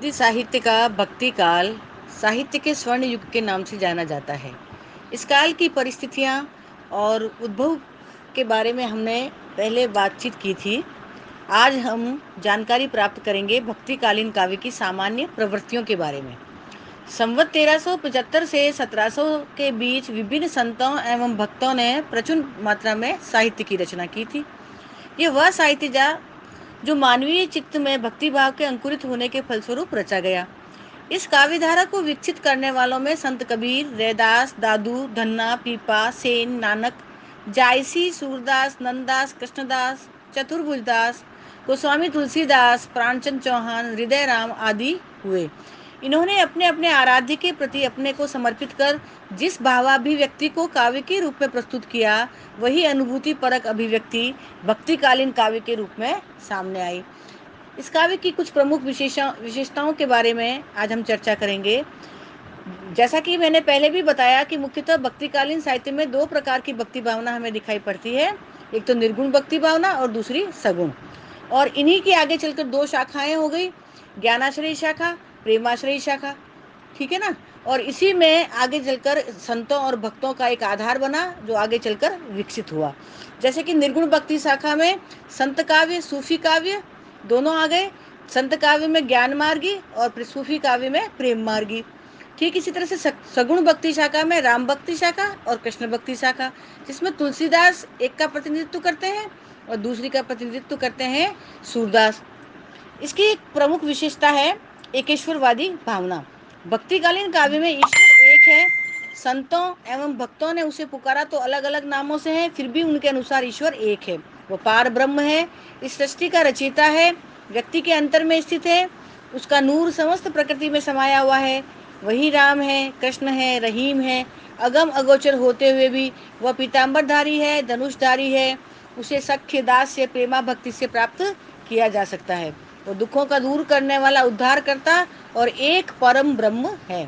हिंदी साहित्य का भक्ति काल साहित्य के स्वर्ण युग के नाम से जाना जाता है। इस काल की परिस्थितियाँ और उद्भव के बारे में हमने पहले बातचीत की थी। आज हम जानकारी प्राप्त करेंगे भक्तिकालीन काव्य की सामान्य प्रवृत्तियों के बारे में। संवत 1375 से 1700 के बीच विभिन्न संतों एवं भक्तों ने प्रचुर मात्रा में साहित्य की रचना की थी। ये वह साहित्य जो मानवीय चित्त में भक्तिभाव के अंकुरित होने के फलस्वरूप रचा गया। इस काव्यधारा को विकसित करने वालों में संत कबीर, रैदास, दादू, धन्ना, पीपा, सेन, नानक, जायसी, सूरदास, नंददास, कृष्णदास, चतुर्भुजदास, गोस्वामी तुलसीदास, प्राणचंद चौहान, हृदय राम आदि हुए। इन्होंने अपने अपने आराध्य के प्रति अपने को समर्पित कर जिस भावाभिव्यक्ति को काव्य के रूप में प्रस्तुत किया, वही अनुभूति परक अभिव्यक्ति भक्तिकालीन काव्य के रूप में सामने आई। इस काव्य की कुछ प्रमुख विशेषताओं के बारे में आज हम चर्चा करेंगे। जैसा कि मैंने पहले भी बताया कि मुख्यतः भक्तिकालीन साहित्य में दो प्रकार की भक्ति भावना हमें दिखाई पड़ती है। एक तो निर्गुण भक्ति भावना और दूसरी सगुण। और इन्हीं की आगे चलकर दो शाखाएं हो गई, ज्ञानाश्रयी शाखा, प्रेमाश्रयी शाखा। ठीक है ना। और इसी में आगे चलकर संतों और भक्तों का एक आधार बना जो आगे चलकर विकसित हुआ। जैसे कि निर्गुण भक्ति शाखा में संत काव्य, सूफी काव्य दोनों आ गए। संत काव्य में ज्ञान मार्गी और सूफी काव्य में प्रेम मार्गी। ठीक इसी तरह से सगुण भक्ति शाखा में राम भक्ति शाखा और कृष्ण भक्ति शाखा, जिसमें तुलसीदास एक का प्रतिनिधित्व करते हैं और दूसरी का प्रतिनिधित्व करते हैं सूरदास। इसकी एक प्रमुख विशेषता है एकेश्वरवादी भावना। भक्तिकालीन काव्य में ईश्वर एक है। संतों एवं भक्तों ने उसे पुकारा तो अलग अलग नामों से है, फिर भी उनके अनुसार ईश्वर एक है। वो पार ब्रह्म है, इस सृष्टि का रचयिता है, व्यक्ति के अंतर में स्थित है, उसका नूर समस्त प्रकृति में समाया हुआ है। वही राम है, कृष्ण है, रहीम है। अगम अगोचर होते हुए भी वह पीताम्बरधारी है, धनुषधारी है। उसे सख्य दास से प्रेमा भक्ति से प्राप्त किया जा सकता है। वो दुखों का दूर करने वाला उद्धार करता और एक परम ब्रह्म है।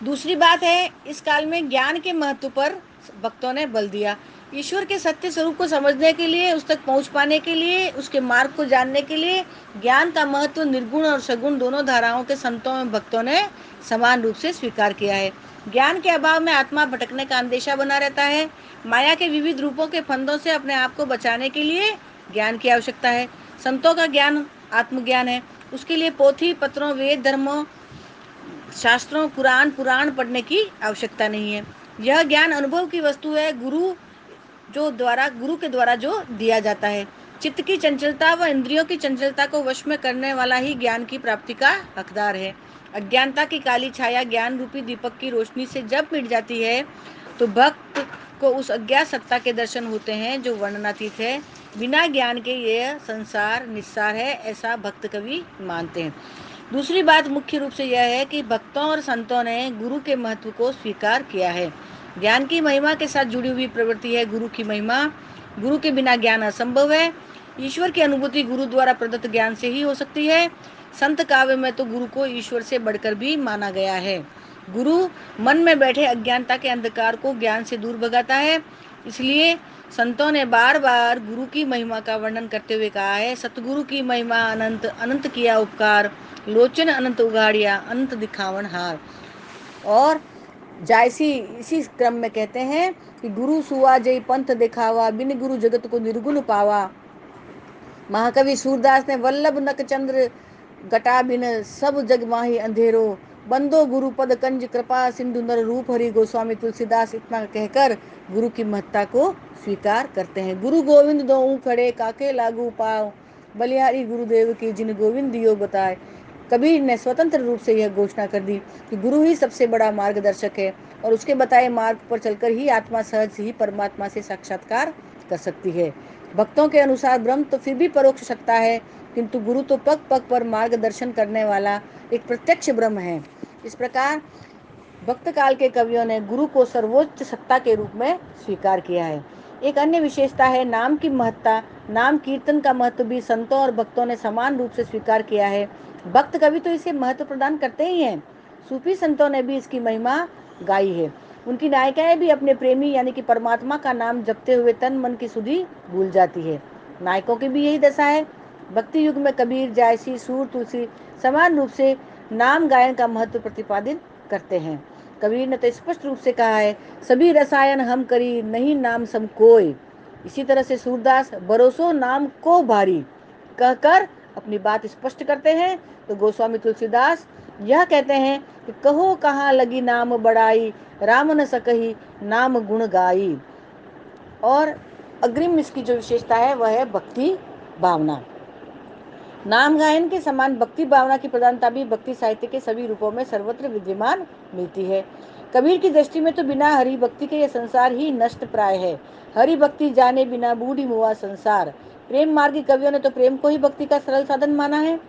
दूसरी बात है, इस काल में ज्ञान के महत्व पर भक्तों ने बल दिया। ईश्वर के सत्य स्वरूप को समझने के लिए, उस तक पहुंच पाने के लिए, उसके मार्ग को जानने के लिए ज्ञान का महत्व निर्गुण और सगुण दोनों धाराओं के संतों एवं भक्तों ने समान रूप से स्वीकार किया है। ज्ञान के अभाव में आत्मा भटकने का अंदेशा बना रहता है। माया के विविध रूपों के फंदों से अपने आप को बचाने के लिए ज्ञान की आवश्यकता है। संतों का ज्ञान आत्मज्ञान है। उसके लिए पोथी पत्रों, वेद, धर्मों, शास्त्रों, पुराण पढ़ने की आवश्यकता नहीं है। यह ज्ञान अनुभव की वस्तु है, गुरु के द्वारा जो दिया जाता है। चित्त की चंचलता व इंद्रियों की चंचलता को वश में करने वाला ही ज्ञान की प्राप्ति का हकदार है। अज्ञानता की काली छाया ज्ञान रूपी दीपक की रोशनी से जब मिट जाती है तो भक्त को उस अज्ञात सत्ता के दर्शन होते हैं जो वर्णनातीत है। बिना ज्ञान के यह संसार निस्सार है, ऐसा भक्त कवि मानते हैं। दूसरी बात मुख्य रूप से यह है कि भक्तों और संतों ने गुरु के महत्व को स्वीकार किया है। ज्ञान की महिमा के साथ जुड़ी हुई प्रवृत्ति है गुरु की महिमा। गुरु के बिना ज्ञान असंभव है। ईश्वर की अनुभूति गुरु द्वारा प्रदत्त ज्ञान से ही हो सकती है। संत काव्य में तो गुरु को ईश्वर से बढ़कर भी माना गया है। गुरु मन में बैठे अज्ञानता के अंधकार को ज्ञान से दूर भगाता है। इसलिए संतों ने बार बार गुरु की महिमा का वर्णन करते हुए कहा है, सतगुरु की महिमा अनंत, अनंत किया उपकार, लोचन अनंत उगाड़िया, अनंत दिखावन हार। और जायसी इसी क्रम में कहते हैं कि गुरु सुआ जय पंथ दिखावा, बिन गुरु जगत को निर्गुण पावा। महाकवि सूरदास ने वल्लभ नक चंद्र घटा बिन सब जग माही अंधेरो, बंदो गुरु पद कंज कृपा सिंधु नर रूप हरि। गोस्वामी तुलसीदास इतना कहकर गुरु की महत्ता को स्वीकार करते हैं। गुरु गोविंद दो खड़े काके लागू पाव, बलिहारी गुरुदेव की जिन गोविंद दियो बताए। कबीर ने स्वतंत्र रूप से यह घोषणा कर दी कि गुरु ही सबसे बड़ा मार्गदर्शक है और उसके बताए मार्ग पर चलकर ही आत्मा सहज ही परमात्मा से साक्षात्कार कर सकती है। भक्तों के अनुसार ब्रह्म तो फिर भी परोक्ष सत्ता है, किंतु गुरु तो पग पग पर मार्गदर्शन करने वाला एक प्रत्यक्ष ब्रह्म है। इस प्रकार भक्त काल के कवियों ने गुरु को सर्वोच्च सत्ता के रूप में स्वीकार किया है। एक अन्य विशेषता है नाम की महत्ता। नाम कीर्तन का महत्व भी संतों और भक्तों ने समान रूप से स्वीकार किया है। भक्त कवि तो इसे महत्व प्रदान करते ही हैं। सूफी संतों ने भी इसकी महिमा गाई है। उनकी नायिकाएं भी अपने प्रेमी यानी कि परमात्मा का नाम जपते हुए तन मन की सुधि भूल जाती है। नायकों की भी यही दशा है। भक्ति युग में कबीर, जायसी, सूर, तुलसी समान रूप से नाम गायन का महत्व प्रतिपादित करते हैं। कबीर ने तो स्पष्ट रूप से कहा है, सभी रसायन हम करी नहीं नाम सम कोय। इसी तरह से सूरदास भरोसो नाम को भारी कहकर अपनी बात स्पष्ट करते हैं। तो गोस्वामी तुलसीदास यह कहते हैं कि कहो कहाँ लगी नाम बड़ाई, राम न सकही नाम गुण गाई। और अग्रिम इसकी जो विशेषता है वह है भक्ति भावना। नाम गायन के समान भक्ति भावना की प्रधानता भी भक्ति साहित्य के सभी रूपों में सर्वत्र विद्यमान मिलती है। कबीर की दृष्टि में तो बिना हरि भक्ति के यह संसार ही नष्ट प्राय है। हरि भक्ति जाने बिना बूढ़ी मुआ संसार। प्रेम मार्गी कवियों ने तो प्रेम को ही भक्ति का सरल साधन माना है।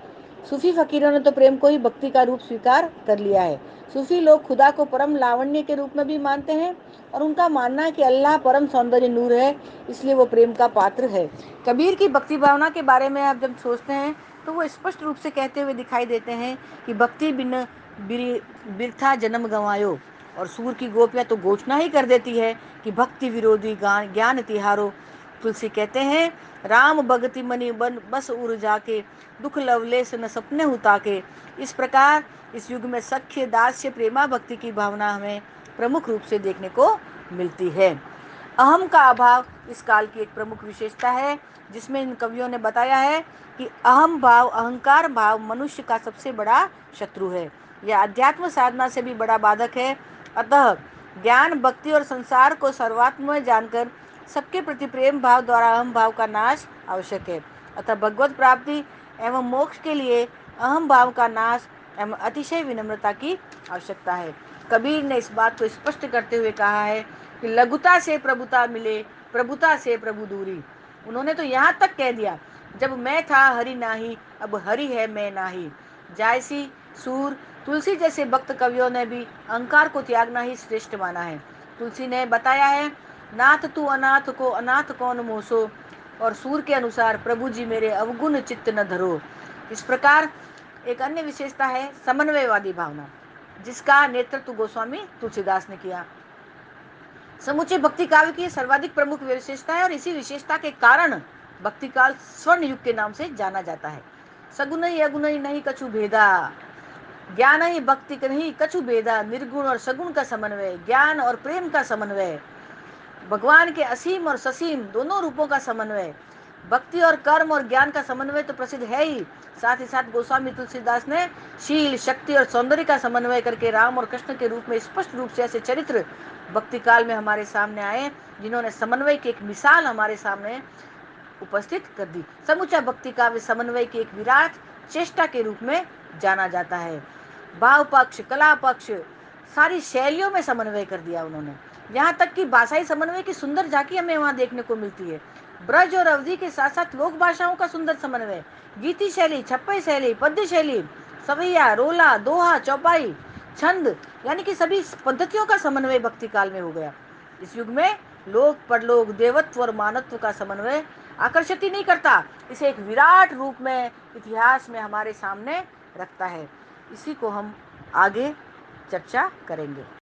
सूफी फकीरों ने तो प्रेम को ही भक्ति का रूप स्वीकार कर लिया है। सूफी लोग खुदा को परम लावण्य के रूप में भी मानते हैं और उनका मानना है कि अल्लाह परम सौंदर्य नूर है, इसलिए वो प्रेम का पात्र है। कबीर की भक्ति भावना के बारे में आप जब सोचते हैं तो वो स्पष्ट रूप से कहते हुए दिखाई देते हैं कि भक्ति बिन बिरथा जन्म गंवायो। और सूर की गोपियां तो घोषणा ही कर देती है कि भक्ति विरोधी ज्ञान तिहारो। तुलसी कहते हैं, राम भगति मनि बन बस उड़ जाके, दुख लवलेस न सपने उता के। इस प्रकार इस युग में सख्य दास्य प्रेमा भक्ति की भावना हमें प्रमुख रूप से देखने को मिलती है। अहम का अभाव इस काल की एक प्रमुख विशेषता है, जिसमें इन कवियों ने बताया है कि अहम भाव, अहंकार भाव मनुष्य का सबसे बड़ा शत्रु है। यह अध्यात्म साधना से भी बड़ा बाधक है। अतः ज्ञान, भक्ति और संसार को सर्वात्म जानकर सबके प्रति प्रेम भाव द्वारा अहम भाव का नाश आवश्यक है। अतः भगवत प्राप्ति एवं मोक्ष के लिए अहम भाव का नाश एवं अतिशय विनम्रता की आवश्यकता है। कबीर ने इस बात को स्पष्ट करते हुए कहा है कि लघुता से प्रभुता मिले, प्रभुता से प्रभु दूरी। उन्होंने तो यहाँ तक कह दिया, जब मैं था हरि नाही, अब हरि है मैं नाही। जायसी, सूर, तुलसी जैसे भक्त कवियों ने भी अहंकार को त्यागना ही श्रेष्ठ माना है। तुलसी ने बताया है, नाथ तू अनाथ को अनाथ कौन मोसो। और सूर के अनुसार, प्रभु जी मेरे अवगुण चित्त न धरो। इस प्रकार एक अन्य विशेषता है समन्वयवादी भावना, जिसका नेतृत्व गोस्वामी तुलसीदास ने किया। समुचे भक्ति काव्य की सर्वाधिक प्रमुख विशेषता है और इसी विशेषता के कारण भक्ति काल स्वर्ण युग के नाम से जाना जाता है। सगुन ही अगुन ही नहीं कछु भेदा, ज्ञान ही भक्ति नहीं कछु भेदा। निर्गुण और सगुण का समन्वय, ज्ञान और प्रेम का समन्वय, भगवान के असीम और ससीम दोनों रूपों का समन्वय, भक्ति और कर्म और ज्ञान का समन्वय तो प्रसिद्ध है ही। साथ ही साथ गोस्वामी तुलसीदास ने शील, शक्ति और सौंदर्य का समन्वय करके राम और कृष्ण के रूप में स्पष्ट रूप से ऐसे चरित्र भक्ति काल में हमारे सामने आए, जिन्होंने समन्वय की एक मिसाल हमारे सामने उपस्थित कर दी। समूचा भक्ति काव्य समन्वय की एक विराट चेष्टा के रूप में जाना जाता है। भाव पक्ष, कला पक्ष, सारी शैलियों में समन्वय कर दिया उन्होंने। यहाँ तक कि भाषाई समन्वय की सुंदर झांकी हमें वहाँ देखने को मिलती है। ब्रज और अवधि के साथ साथ लोक भाषाओं का सुंदर समन्वय, गीति शैली, छप्पई शैली, पद्य शैली, सवैया, रोला, दोहा, चौपाई, छंद, यानी कि सभी पद्धतियों का समन्वय भक्ति काल में हो गया। इस युग में लोक परलोक, देवत्व और मानवत्व का समन्वय आकर्षित ही नहीं करता, इसे एक विराट रूप में इतिहास में हमारे सामने रखता है। इसी को हम आगे चर्चा करेंगे।